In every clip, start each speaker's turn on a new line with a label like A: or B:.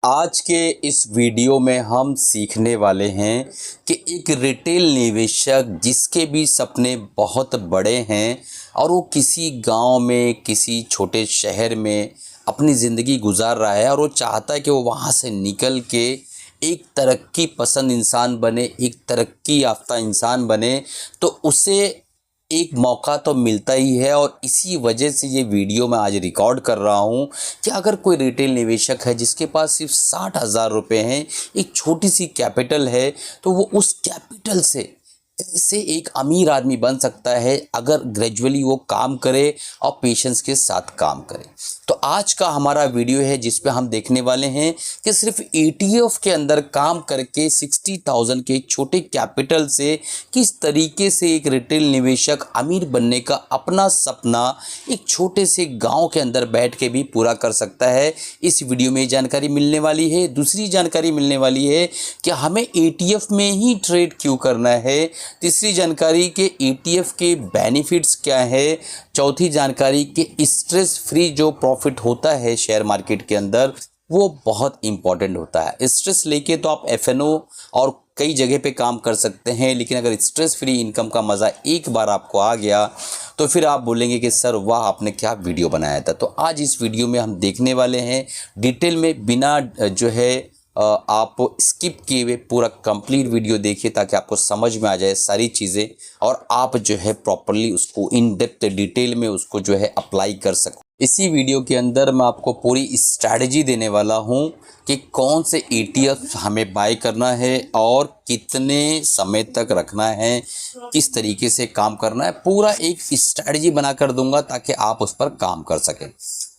A: आज के इस वीडियो में हम सीखने वाले हैं कि एक रिटेल निवेशक जिसके भी सपने बहुत बड़े हैं और वो किसी गांव में किसी छोटे शहर में अपनी ज़िंदगी गुजार रहा है और वो चाहता है कि वो वहाँ से निकल के एक तरक्की पसंद इंसान बने, एक तरक्की याफ्ता इंसान बने, तो उसे एक मौका तो मिलता ही है। और इसी वजह से ये वीडियो मैं आज रिकॉर्ड कर रहा हूँ कि अगर कोई रिटेल निवेशक है जिसके पास सिर्फ 60,000 रुपये हैं, एक छोटी सी कैपिटल है, तो वो उस कैपिटल से ऐसे एक अमीर आदमी बन सकता है अगर ग्रेजुअली वो काम करे और पेशेंस के साथ काम करे। तो आज का हमारा वीडियो है जिस पे हम देखने वाले हैं कि सिर्फ ETF के अंदर काम करके 60,000 के एक छोटे कैपिटल से किस तरीके से एक रिटेल निवेशक अमीर बनने का अपना सपना एक छोटे से गांव के अंदर बैठ के भी पूरा कर सकता है। इस वीडियो में जानकारी मिलने वाली है। दूसरी जानकारी मिलने वाली है कि हमें ETF में ही ट्रेड क्यों करना है। तीसरी जानकारी के ETF के बेनिफिट्स क्या है। चौथी जानकारी के स्ट्रेस फ्री जो प्रॉफिट होता है शेयर मार्केट के अंदर वो बहुत इंपॉर्टेंट होता है। स्ट्रेस लेके तो आप FNO और कई जगह पे काम कर सकते हैं, लेकिन अगर स्ट्रेस फ्री इनकम का मज़ा एक बार आपको आ गया तो फिर आप बोलेंगे कि सर वाह आपने क्या वीडियो बनाया था। तो आज इस वीडियो में हम देखने वाले हैं डिटेल में, बिना जो है आप स्किप किए हुए पूरा कंप्लीट वीडियो देखिए ताकि आपको समझ में आ जाए सारी चीज़ें और आप जो है प्रॉपरली उसको इन डेप्थ डिटेल में उसको जो है अप्लाई कर सको। इसी वीडियो के अंदर मैं आपको पूरी स्ट्रैटेजी देने वाला हूं कि कौन से ETF हमें बाय करना है और कितने समय तक रखना है, किस तरीके से काम करना है, पूरा एक स्ट्रैटेजी बना कर दूंगा ताकि आप उस पर काम कर सकें।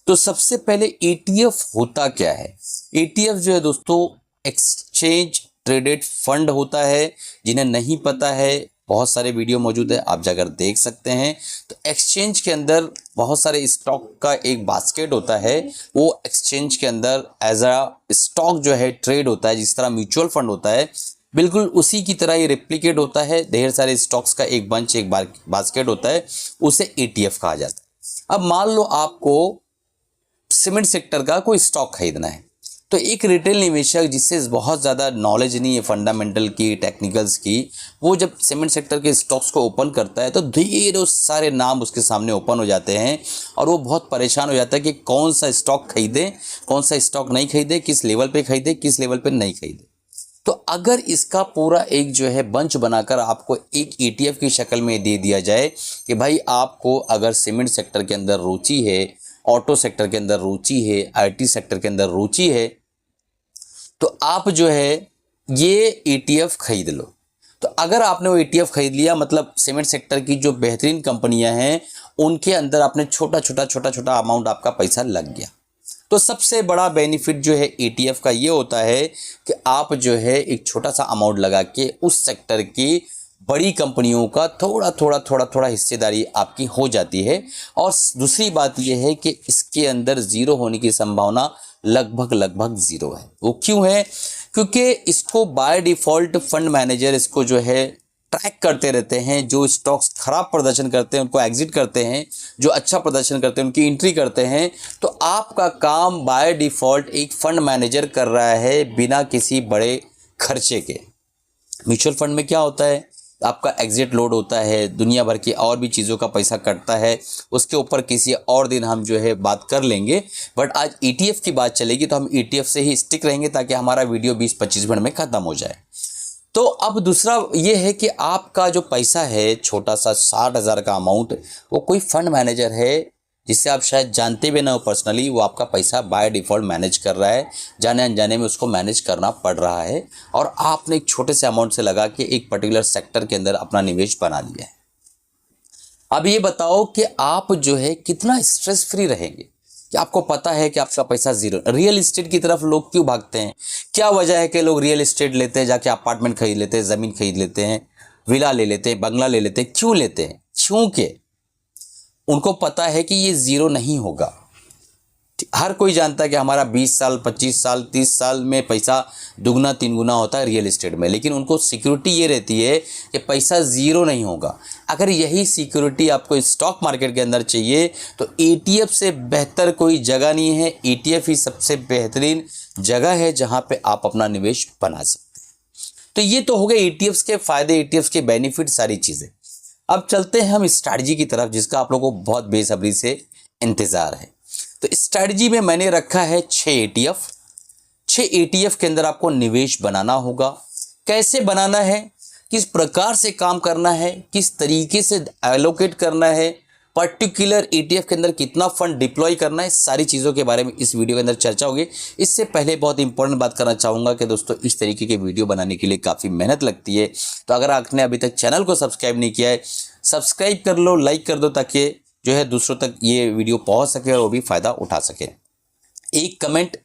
A: तो सबसे पहले ETF होता क्या है। ETF जो है दोस्तों एक्सचेंज ट्रेडेड फंड होता है। जिन्हें नहीं पता है बहुत सारे वीडियो मौजूद है, आप जाकर देख सकते हैं। तो एक्सचेंज के अंदर बहुत सारे स्टॉक का एक बास्केट होता है, वो एक्सचेंज के अंदर एज अ स्टॉक जो है ट्रेड होता है। जिस तरह म्यूचुअल फंड होता है बिल्कुल उसी की तरह ये रेप्लिकेट होता है। ढेर सारे स्टॉक्स का एक बंच एक बास्केट होता है, उसे ETF कहा जाता है। अब मान लो आपको सीमेंट सेक्टर का कोई स्टॉक खरीदना है, तो एक रिटेल निवेशक जिससे बहुत ज़्यादा नॉलेज नहीं है फंडामेंटल की, टेक्निकल्स की, वो जब सीमेंट सेक्टर के स्टॉक्स को ओपन करता है तो ढेरों सारे नाम उसके सामने ओपन हो जाते हैं और वो बहुत परेशान हो जाता है कि कौन सा स्टॉक खरीदे, कौन सा स्टॉक नहीं खरीदे, किस लेवल पे खरीदे, किस लेवल पे नहीं खरीदे। तो अगर इसका पूरा एक जो है बंच बनाकर आपको एक ETF की शक्ल में दे दिया जाए कि भाई आपको अगर सीमेंट सेक्टर के अंदर रुचि है, ऑटो सेक्टर के अंदर रुचि है, IT सेक्टर के अंदर रुचि है, तो आप जो है ये ETF खरीद लो। तो अगर आपने वो ETF खरीद लिया मतलब सीमेंट सेक्टर की जो बेहतरीन कंपनियां हैं उनके अंदर आपने छोटा छोटा अमाउंट आपका पैसा लग गया। तो सबसे बड़ा बेनिफिट जो है ETF का ये होता है कि आप जो है एक छोटा सा अमाउंट लगा के उस सेक्टर की बड़ी कंपनियों का थोड़ा हिस्सेदारी आपकी हो जाती है। और दूसरी बात यह है कि इसके अंदर ज़ीरो होने की संभावना लगभग ज़ीरो है। वो क्यों है? क्योंकि इसको बाय डिफ़ॉल्ट फंड मैनेजर इसको जो है ट्रैक करते रहते हैं। जो स्टॉक्स खराब प्रदर्शन करते हैं उनको एग्जिट करते हैं, जो अच्छा प्रदर्शन करते हैं उनकी एंट्री करते हैं। तो आपका काम बाय डिफ़ॉल्ट एक फंड मैनेजर कर रहा है बिना किसी बड़े खर्चे के। म्यूचुअल फंड में क्या होता है, आपका एग्जिट लोड होता है, दुनिया भर की और भी चीज़ों का पैसा कटता है, उसके ऊपर किसी और दिन हम जो है बात कर लेंगे। बट आज ETF की बात चलेगी तो हम ETF से ही स्टिक रहेंगे ताकि हमारा वीडियो 20-25 मिनट में ख़त्म हो जाए। तो अब दूसरा ये है कि आपका जो पैसा है छोटा सा 60,000 का अमाउंट, वो कोई फंड मैनेजर है जिससे आप शायद जानते भी ना हो पर्सनली, वो आपका पैसा बाय डिफ़ॉल्ट मैनेज कर रहा है। जाने अनजाने में उसको मैनेज करना पड़ रहा है और आपने एक छोटे से अमाउंट से लगा के एक पर्टिकुलर सेक्टर के अंदर अपना निवेश बना लिया है। अब ये बताओ कि आप जो है कितना स्ट्रेस फ्री रहेंगे कि आपको पता है कि आपका पैसा ज़ीरो। रियल इस्टेट की तरफ लोग क्यों भागते हैं? क्या वजह है कि लोग रियल इस्टेट लेते हैं, जाके अपार्टमेंट खरीद लेते हैं, ज़मीन खरीद लेते हैं, विला ले लेते हैं, बंगला ले लेते हैं? क्यों लेते हैं? क्योंकि उनको पता है कि ये ज़ीरो नहीं होगा। हर कोई जानता है कि हमारा 20 साल 25 साल 30 साल में पैसा दुगना तीन गुना होता है रियल एस्टेट में, लेकिन उनको सिक्योरिटी ये रहती है कि पैसा ज़ीरो नहीं होगा। अगर यही सिक्योरिटी आपको स्टॉक मार्केट के अंदर चाहिए तो ETF से बेहतर कोई जगह नहीं है। ETF ही सबसे बेहतरीन जगह है जहाँ पे आप अपना निवेश बना सकते हैं। तो ये तो हो गए ETFs के फ़ायदे, ETFs के बेनिफिट, सारी चीज़ें। अब चलते हैं हम स्ट्रैटेजी की तरफ, जिसका आप लोगों को बहुत बेसब्री से इंतज़ार है। तो स्ट्रैटेजी में मैंने रखा है 6 ETF। 6 ETF के अंदर आपको निवेश बनाना होगा। कैसे बनाना है, किस प्रकार से काम करना है, किस तरीके से एलोकेट करना है, पर्टिकुलर ETF के अंदर कितना फंड डिप्लॉय करना है, सारी चीज़ों के बारे में इस वीडियो के अंदर चर्चा होगी। इससे पहले बहुत इंपॉर्टेंट बात करना चाहूँगा कि दोस्तों इस तरीके के वीडियो बनाने के लिए काफ़ी मेहनत लगती है। तो अगर आपने अभी तक चैनल को सब्सक्राइब नहीं किया है, सब्सक्राइब कर लो, लाइक कर दो, ताकि जो है दूसरों तक ये वीडियो पहुंच सके और वो भी फ़ायदा उठा सके। एक कमेंट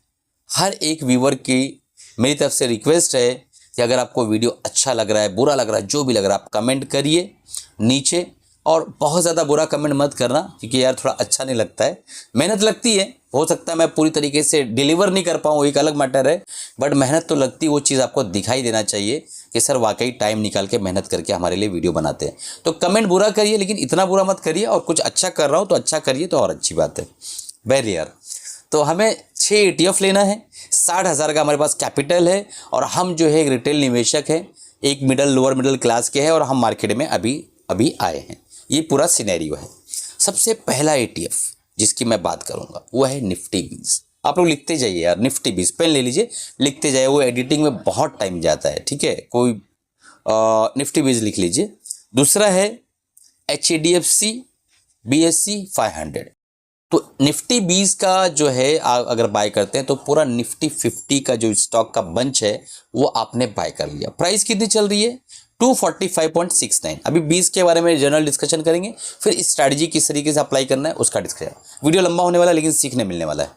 A: हर एक व्यूअर की मेरी तरफ से रिक्वेस्ट है कि अगर आपको वीडियो अच्छा लग रहा है, बुरा लग रहा है, जो भी लग रहा है, आप कमेंट करिए नीचे। और बहुत ज़्यादा बुरा कमेंट मत करना, क्योंकि यार थोड़ा अच्छा नहीं लगता है। मेहनत लगती है, हो सकता है मैं पूरी तरीके से डिलीवर नहीं कर पाऊँ, एक अलग मैटर है, बट मेहनत तो लगती है। वो चीज़ आपको दिखाई देना चाहिए कि सर वाकई टाइम निकाल के मेहनत करके हमारे लिए वीडियो बनाते हैं। तो कमेंट बुरा करिए, लेकिन इतना बुरा मत करिए, और कुछ अच्छा कर रहा हूँ तो अच्छा करिए, तो और अच्छी बात है। वेरी यार, तो हमें 6 ETF लेना है। 60,000 का हमारे पास कैपिटल है, और हम जो है एक रिटेल निवेशक हैं, एक लोअर मिडिल क्लास के हैं, और हम मार्केट में अभी आए हैं। ये पूरा सिनेरियो है। सबसे पहला ETF जिसकी मैं बात करूँगा वो है निफ्टी 20। आप लोग लिखते जाइए यार, निफ्टी 20 पेन ले लीजिए, लिखते जाइए, वो एडिटिंग में बहुत टाइम जाता है, ठीक है। कोई निफ्टी 20 लिख लीजिए। दूसरा है HDFC BSE 500। तो निफ्टी 20 का जो है अगर बाय करते हैं तो पूरा निफ्टी 50 का जो स्टॉक का बंच है वो आपने बाय कर लिया। प्राइस कितनी चल रही है, 245.69। अभी 20 के बारे में जनरल डिस्कशन करेंगे, फिर स्ट्रैटेजी किस तरीके से अप्लाई करना है उसका डिस्कशन। वीडियो लंबा होने वाला है, लेकिन सीखने मिलने वाला है।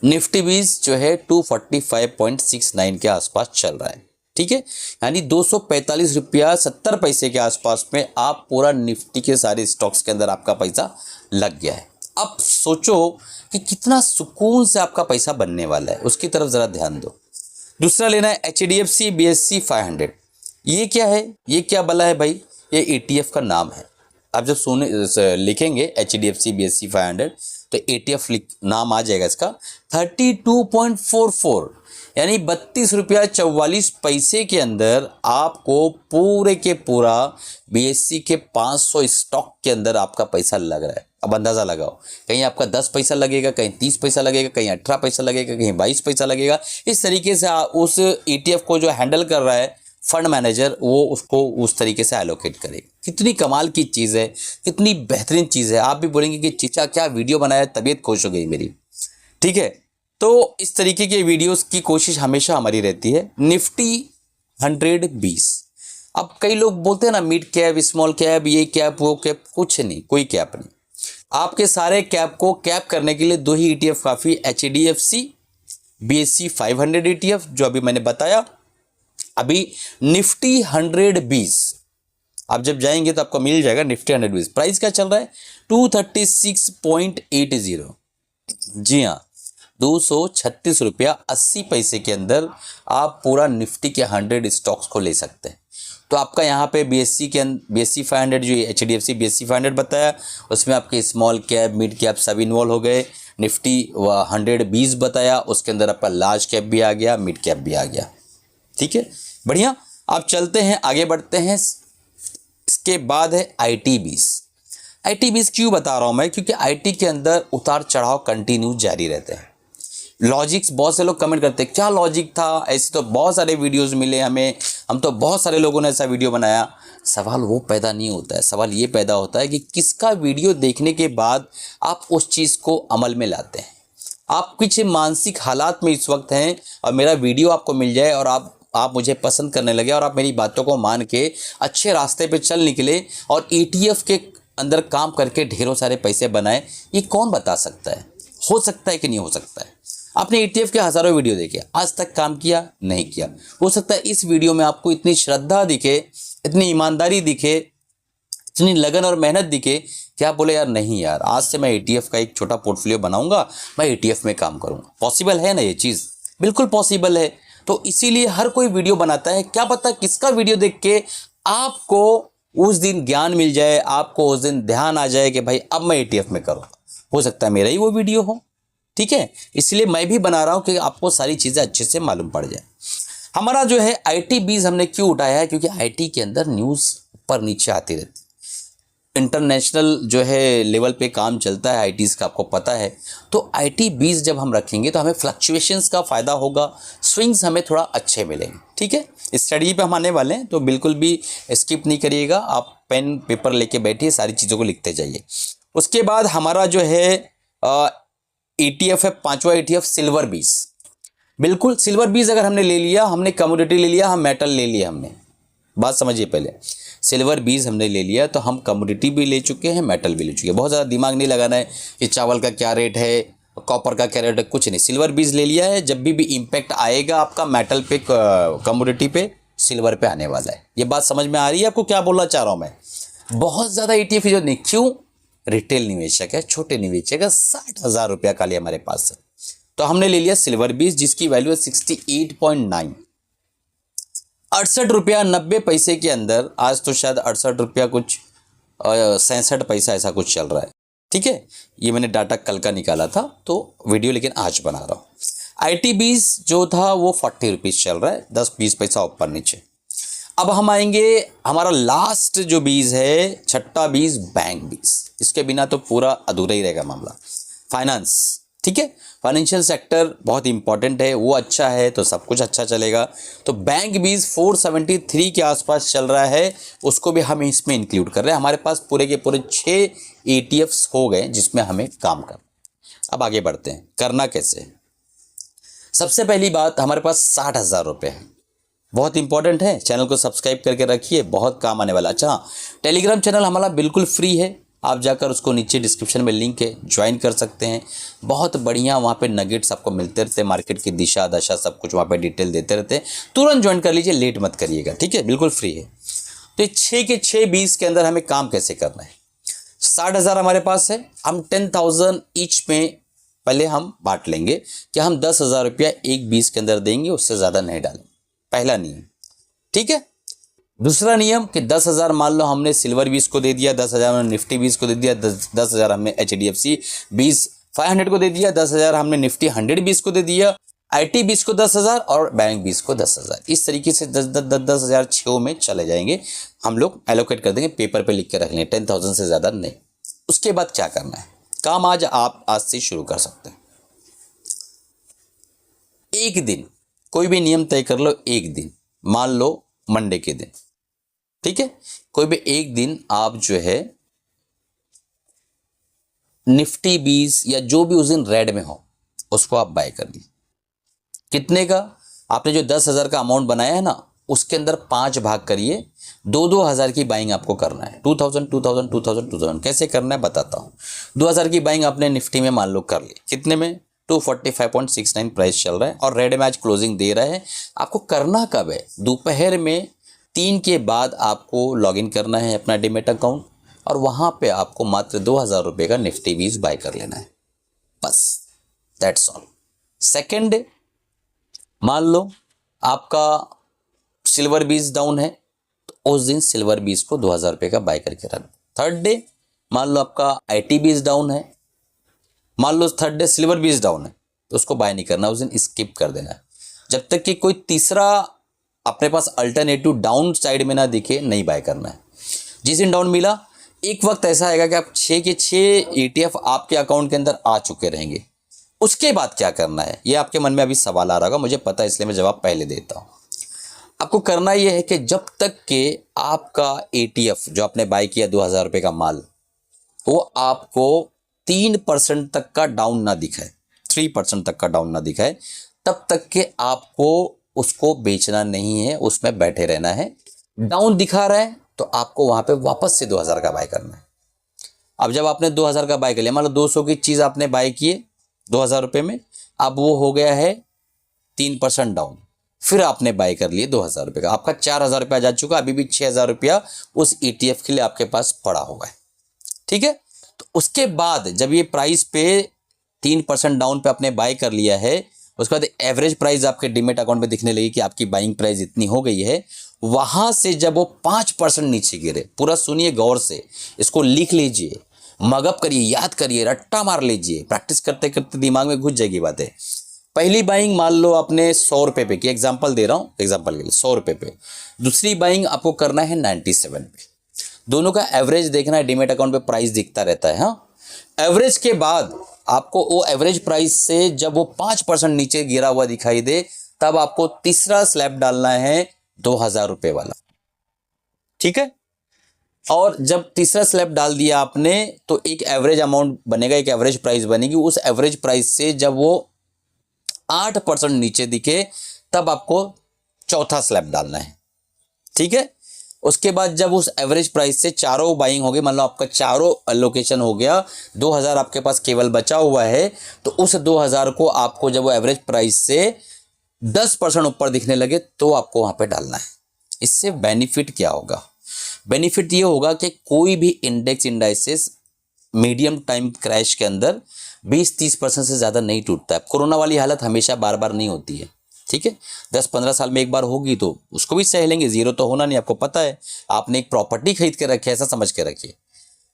A: निफ्टी 20 जो है 245.69 के आसपास चल रहा है, ठीक है। यानी 245 रुपया 70 पैसे के आसपास में आप पूरा निफ्टी के सारे स्टॉक्स के अंदर आपका पैसा लग गया है। अब सोचो कि कितना सुकून से आपका पैसा बनने वाला है, उसकी तरफ ज़रा ध्यान दो। दूसरा लेना है HDFC BSE 500। ये क्या है, ये क्या बला है भाई, ये ETF का नाम है। आप जब लिखेंगे HDFC BSE 500 तो ETF नाम आ जाएगा इसका। 32.44 यानी 32 रुपया 44 पैसे के अंदर आपको पूरे के पूरा BSE के 500 स्टॉक के अंदर आपका पैसा लग रहा है। अब अंदाज़ा लगाओ, कहीं आपका 10 पैसा लगेगा, कहीं 30 पैसा लगेगा, कहीं 18 पैसा लगेगा, कहीं 22 पैसा लगेगा। इस तरीके से उस ETF को जो हैंडल कर रहा है फंड मैनेजर, वो उसको उस तरीके से एलोकेट करेगा। कितनी कमाल की चीज़ है, कितनी बेहतरीन चीज़ है। आप भी बोलेंगे कि चीचा क्या वीडियो बनाया, तबीयत खुश हो गई मेरी, ठीक है। तो इस तरीके के वीडियोस की कोशिश हमेशा हमारी रहती है। निफ्टी 120। अब कई लोग बोलते हैं ना मिड कैप, स्मॉल कैप, ये कैप, वो कैप, कुछ नहीं, कोई कैप नहीं। आपके सारे कैप को कैप करने के लिए 2 ही ETF काफ़ी, HDFC BSE 500 ETF जो अभी मैंने बताया। अभी निफ्टी 120 आप जब जाएंगे तो आपको मिल जाएगा निफ्टी 120। प्राइस क्या चल रहा है, 236.80। जी हाँ, 236 रुपया 80 पैसे के अंदर आप पूरा निफ्टी के 100 स्टॉक्स को ले सकते हैं। तो आपका यहाँ पे BSE 500 जो HDFC BSE 500 बताया, उसमें आपके स्मॉल कैप, मिड कैप सब इन्वॉल्व हो गए। निफ्टी 120 बताया, उसके अंदर आपका लार्ज कैप भी आ गया, मिड कैप भी आ गया, ठीक है, बढ़िया। आप चलते हैं, आगे बढ़ते हैं। इसके बाद है IT 20। IT 20 क्यों बता रहा हूँ मैं, क्योंकि IT के अंदर उतार चढ़ाव कंटिन्यू जारी रहते हैं। लॉजिक्स, बहुत से लोग कमेंट करते हैं क्या लॉजिक था, ऐसे तो बहुत सारे वीडियोस मिले हमें, हम तो बहुत सारे लोगों ने ऐसा वीडियो बनाया। सवाल वो पैदा नहीं होता है, सवाल ये पैदा होता है कि किसका वीडियो देखने के बाद आप उस चीज़ को अमल में लाते हैं। आप कुछ मानसिक हालात में इस वक्त हैं और मेरा वीडियो आपको मिल जाए और आप मुझे पसंद करने लगे और आप मेरी बातों को मान के अच्छे रास्ते पे चल निकले और ETF के अंदर काम करके ढेरों सारे पैसे बनाए, ये कौन बता सकता है? हो सकता है कि नहीं हो सकता है? आपने ETF के हज़ारों वीडियो देखे, आज तक काम किया नहीं किया। हो सकता है इस वीडियो में आपको इतनी श्रद्धा दिखे, इतनी ईमानदारी दिखे, इतनी लगन और मेहनत दिखे कि आप बोले यार नहीं यार, आज से मैं ETF का एक छोटा पोर्टफोलियो बनाऊंगा, मैं ETF में काम करूंगा। पॉसिबल है ना ये चीज़? बिल्कुल पॉसिबल है। तो इसीलिए हर कोई वीडियो बनाता है, क्या पता किसका वीडियो देख के आपको उस दिन ज्ञान मिल जाए, आपको उस दिन ध्यान आ जाए कि भाई अब मैं ETF में करूँगा। हो सकता है मेरा ही वो वीडियो हो, ठीक है। इसलिए मैं भी बना रहा हूँ कि आपको सारी चीज़ें अच्छे से मालूम पड़ जाए। हमारा जो है IT बीज हमने क्यों उठाया है, क्योंकि IT के अंदर न्यूज़ ऊपर नीचे आती रहती है, इंटरनेशनल जो है लेवल पे काम चलता है ITs का, आपको पता है। तो IT बीज जब हम रखेंगे तो हमें फ्लक्चुएशंस का फ़ायदा होगा, स्विंग्स हमें थोड़ा अच्छे मिलेंगे, ठीक है। स्टडी पे हम आने वाले हैं, तो बिल्कुल भी स्किप नहीं करिएगा, आप पेन पेपर लेके बैठिए, सारी चीज़ों को लिखते जाइए। उसके बाद हमारा जो है ETF है, 5वां ETF सिल्वर बीज। बिल्कुल सिल्वर बीज अगर हमने ले लिया, हमने कमोडिटी ले लिया, हम मेटल ले लिया, हमने बात समझिए। पहले सिल्वर बीज हमने ले लिया तो हम कमोडिटी भी ले चुके हैं, मेटल भी ले चुके हैं। बहुत ज़्यादा दिमाग नहीं लगाना है कि चावल का क्या रेट है, कॉपर का क्या रेट है, कुछ नहीं। सिल्वर बीज ले लिया है, जब भी इम्पैक्ट आएगा आपका मेटल पे, कमोडिटी पे, सिल्वर पे आने वाला है। ये बात समझ में आ रही है आपको क्या बोलना चाह रहा हूँ मैं? बहुत ज़्यादा ETF जो नहीं, क्यों? रिटेल निवेशक है, छोटे निवेशक है, 60,000 रुपया खाली हमारे पास है। तो हमने ले लिया सिल्वर बीज, जिसकी वैल्यू है 68.9, 68 रुपया 90 पैसे के अंदर। आज तो शायद 68 रुपया कुछ 67 पैसा ऐसा कुछ चल रहा है, ठीक है। ये मैंने डाटा कल का निकाला था, तो वीडियो लेकिन आज बना रहा हूँ। IT बीज जो था वो 40 रुपीज़ चल रहा है, 10-20 पैसा ऊपर नीचे। अब हम आएंगे, हमारा लास्ट जो बीज है, छठा बीज बैंक बीज। इसके बिना तो पूरा अधूरा ही रहेगा मामला। फाइनेंस, ठीक है, फाइनेंशियल सेक्टर बहुत इंपॉर्टेंट है, वो अच्छा है तो सब कुछ अच्छा चलेगा। तो बैंक बीज 473 के आसपास चल रहा है, उसको भी हम इसमें इंक्लूड कर रहे हैं। हमारे पास पूरे के पूरे 6 ETFs हो गए जिसमें हमें काम करना। अब आगे बढ़ते हैं, करना कैसे? सबसे पहली बात, हमारे पास 60,000 रुपये है, बहुत इंपॉर्टेंट है। चैनल को सब्सक्राइब करके रखिए, बहुत काम आने वाला। अच्छा, टेलीग्राम चैनल हमारा बिल्कुल फ्री है, आप जाकर उसको नीचे डिस्क्रिप्शन में लिंक है, ज्वाइन कर सकते हैं। बहुत बढ़िया वहाँ पे नगेट्स आपको मिलते रहते हैं, मार्केट की दिशा दशा सब कुछ वहाँ पे डिटेल देते रहते हैं। तुरंत ज्वाइन कर लीजिए, लेट मत करिएगा, ठीक है, बिल्कुल फ्री है। तो ये 6 के 6 बीज के अंदर हमें काम कैसे करना है? 60,000 हमारे पास है, हम 10,000 ईच में पहले हम बांट लेंगे कि हम 10,000 रुपया एक बीज के अंदर देंगे, उससे ज़्यादा नहीं डालेंगे। पहला नियम, ठीक है। दूसरा नियम कि 10,000 मान लो हमने सिल्वर बीज को दे दिया, 10,000 हमने निफ्टी बीज को दे दिया, 10,000 हमने HDFC बीज 500 को दे दिया, 10,000 हमने निफ्टी 100 बीज को दे दिया, IT बीज को 10,000 और बैंक बीज को 10,000। इस तरीके से 10,000 छो में चले जाएंगे। हम लोग एलोकेट कर देंगे, पेपर पे लिख के रख लेंगे, 10,000 से ज़्यादा नहीं। उसके बाद क्या करना है? काम आप आज से शुरू कर सकते हैं। एक दिन कोई भी नियम तय कर लो, एक दिन मान लो मंडे के दिन, ठीक है, कोई भी एक दिन आप जो है निफ्टी बीज या जो भी उस दिन रेड में हो उसको आप बाय कर लीजिए। कितने का? आपने जो 10,000 का अमाउंट बनाया है ना, उसके अंदर 5 भाग करिए, 2-2 हज़ार की बाइंग आपको करना है। 2000 2000 2000 2000 कैसे करना है बताता हूँ। 2,000 की बाइंग आपने निफ्टी में मान लो कर ली, कितने में? 245.69 प्राइस चल रहा है और रेड में आज क्लोजिंग दे रहा है। आपको करना कब है? दोपहर में 3 के बाद आपको लॉगिन करना है अपना डीमैट अकाउंट, और वहाँ पे आपको मात्र 2,000 रुपये का निफ्टी बीज बाय कर लेना है, बस, दैट्स ऑल। सेकेंड डे मान लो आपका सिल्वर बीज डाउन है, तो उस दिन सिल्वर बीज को 2,000 रुपये का बाय करके रख। थर्ड डे मान लो आपका IT बीज डाउन है, मान लो थर्ड डे सिल्वर बीज डाउन है, तो उसको बाय नहीं करना, उस दिन स्किप कर देना है। जब तक कि कोई तीसरा अपने पास अल्टरनेटिव डाउन साइड में ना दिखे, नहीं बाय करना है। जिस दिन डाउन मिला, एक वक्त ऐसा आएगा कि आप 6 के 6 ETF आपके अकाउंट के अंदर आ चुके रहेंगे। उसके बाद क्या करना है, ये आपके मन में अभी सवाल आ रहा होगा, मुझे पता है, इसलिए मैं जवाब पहले देता हूँ। आपको करना यह है कि जब तक कि आपका ETF जो आपने बाय किया 2,000 रुपये का माल, वो आपको 3% तक का डाउन ना दिखाए, 3% तक का डाउन ना दिखाए, तब तक के आपको उसको बेचना नहीं है, उसमें बैठे रहना है। डाउन दिखा रहा है तो आपको वहाँ पे वापस से 2,000 का बाय करना है। अब जब आपने 2,000 का बाय कर लिया, मान लो 200 की चीज़ आपने बाय किए 2,000 रुपये में, अब वो हो गया है 3% डाउन, फिर आपने बाय कर लिए 2,000 रुपये का, आपका 4,000 रुपया जा चुका, अभी भी 6,000 रुपया उस ETF के लिए आपके पास पड़ा हुआ है। ठीक है, तो उसके बाद जब ये प्राइस पे 3% डाउन पे आपने बाय कर लिया है, उसके बाद एवरेज प्राइस आपके डीमेट अकाउंट में दिखने लगी कि आपकी बाइंग प्राइस इतनी हो गई है, वहां से जब वो 5% नीचे गिरे, पूरा सुनिए गौर से, इसको लिख लीजिए, मगअप करिए, याद करिए, रट्टा मार लीजिए, प्रैक्टिस करते करते दिमाग में घुस जाएगी बातें। पहली बाइंग मान लो आपने 100 रुपये पे की, एग्जाम्पल दे रहा हूँ, एग्जाम्पल के लिए 100 रुपये पे। दूसरी बाइंग आपको करना है 97 पे। दोनों का एवरेज देखना है, डीमेट अकाउंट पे प्राइस दिखता रहता है। हाँ, एवरेज के बाद आपको वो एवरेज प्राइस से जब वो 5% नीचे गिरा हुआ दिखाई दे, तब आपको तीसरा स्लैब डालना है 2,000 रुपये वाला। ठीक है, और जब तीसरा स्लैब डाल दिया आपने तो एक एवरेज अमाउंट बनेगा, एक एवरेज प्राइस बनेगी। उस एवरेज प्राइस से जब वो 8% नीचे दिखे, तब आपको चौथा स्लैब डालना है। ठीक है, उसके बाद जब उस एवरेज प्राइस से चारों बाइंग हो गई, मान लो आपका चारों अलोकेशन हो गया, 2,000 आपके पास केवल बचा हुआ है, तो उस 2,000 को आपको जब वो एवरेज प्राइस से 10% ऊपर दिखने लगे तो आपको वहां पे डालना है। इससे बेनिफिट क्या होगा? बेनिफिट ये होगा कि कोई भी इंडाइसेस मीडियम टाइम क्रैश के अंदर 20-30% से ज़्यादा नहीं टूटता है। कोरोना वाली हालत हमेशा बार बार नहीं होती है। ठीक है, 10-15 साल में एक बार होगी तो उसको भी सह लेंगे, जीरो तो होना नहीं। आपको पता है, आपने एक प्रॉपर्टी खरीद के रखी है, ऐसा समझ के रखिए,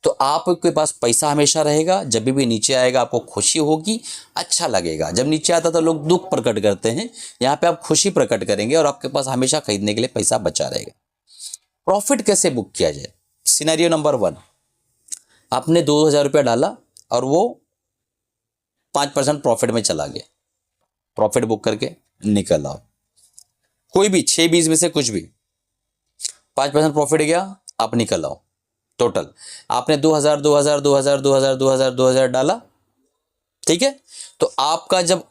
A: तो आपके पास पैसा हमेशा रहेगा। जब भी नीचे आएगा आपको खुशी होगी, अच्छा लगेगा। जब नीचे आता तो लोग दुख प्रकट करते हैं, यहाँ पे आप खुशी प्रकट करेंगे और आपके पास हमेशा खरीदने के लिए पैसा बचा रहेगा। प्रॉफिट कैसे बुक किया जाए? सिनेरियो नंबर 1, आपने 2,000 रुपया डाला और वो 5% प्रॉफिट में चला गया। प्रॉफिट बुक करके निकल आओ, कोई भी 6-20 में से कुछ भी, 5% प्रॉफिट गया, आप निकल आओ। टोटल आपने 2,000 डाला। ठीक है, तो आपका जब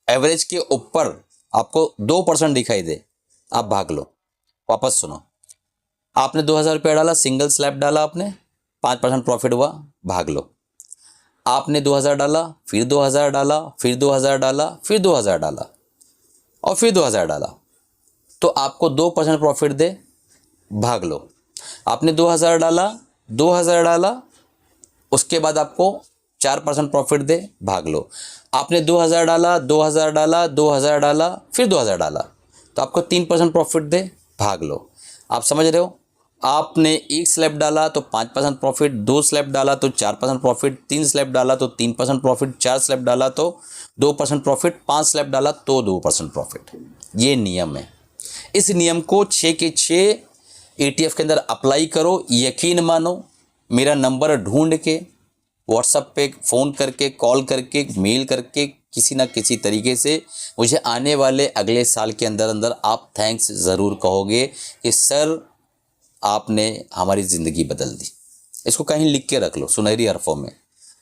A: एवरेज के ऊपर आपको 2% दिखाई दे, आप भाग लो। वापस सुनो, आपने 2,000 रुपया डाला, सिंगल स्लैब डाला आपने, 5% प्रॉफिट हुआ, भाग लो। आपने 2,000 डाला, फिर 2,000 डाला, फिर 2,000 डाला, फिर 2,000 डाला और फिर 2,000 डाला, तो आपको 2% प्रॉफिट दे, भाग लो। आपने 2,000 डाला, 2,000 डाला, उसके बाद आपको 4% प्रॉफिट दे, भाग लो। आपने 2,000 डाला, 2,000 डाला, 2,000 डाला, फिर 2,000 डाला, तो आपको 3% प्रॉफिट दे, भाग लो। आप समझ रहे हो? आपने एक स्लैब डाला तो 5% प्रॉफिट, 2 स्लैब डाला तो 4% प्रॉफिट, 3 स्लैब डाला तो 3% प्रॉफिट, 4 स्लैब डाला तो 2% प्रॉफिट, 5 स्लैब डाला तो 2% प्रॉफिट। ये नियम है। इस नियम को 6 के 6 ETF के अंदर अप्लाई करो। यकीन मानो, मेरा नंबर ढूंढ के व्हाट्सएप पे फ़ोन करके, कॉल करके, मेल करके, किसी ना किसी तरीके से मुझे आने वाले अगले साल के अंदर अंदर आप थैंक्स ज़रूर कहोगे कि सर आपने हमारी ज़िंदगी बदल दी। इसको कहीं लिख के रख लो सुनहरी हरफों में।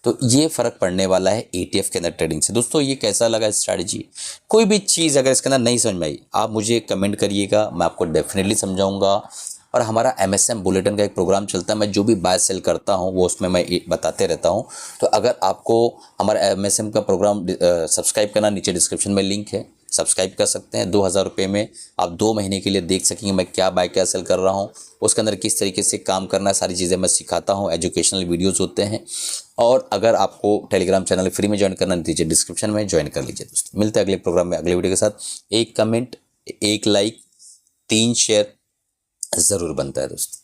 A: तो ये फ़र्क पड़ने वाला है ETF के अंदर ट्रेडिंग से। दोस्तों, ये कैसा लगा स्ट्रैटेजी? कोई भी चीज़ अगर इसके अंदर नहीं समझ में आई, आप मुझे कमेंट करिएगा, मैं आपको डेफिनेटली समझाऊंगा। और हमारा MSM बुलेटिन का एक प्रोग्राम चलता है, मैं जो भी बाय सेल करता हूँ वो उसमें मैं बताते रहता हूँ। तो अगर आपको हमारा MSM का प्रोग्राम सब्सक्राइब करना, नीचे डिस्क्रिप्शन में लिंक है, सब्सक्राइब कर सकते हैं। 2,000 रुपये में आप 2 महीने के लिए देख सकेंगे मैं क्या बाय क्या सेल कर रहा हूँ, उसके अंदर किस तरीके से काम करना है, सारी चीज़ें मैं सिखाता हूँ। एजुकेशनल वीडियोज़ होते हैं। और अगर आपको टेलीग्राम चैनल फ्री में ज्वाइन करना, नीचे डिस्क्रिप्शन में ज्वाइन कर लीजिए। दोस्तों, मिलते हैं अगले प्रोग्राम में अगले वीडियो के साथ। एक कमेंट, एक लाइक, 3 शेयर ज़रूर बनता है दोस्तों।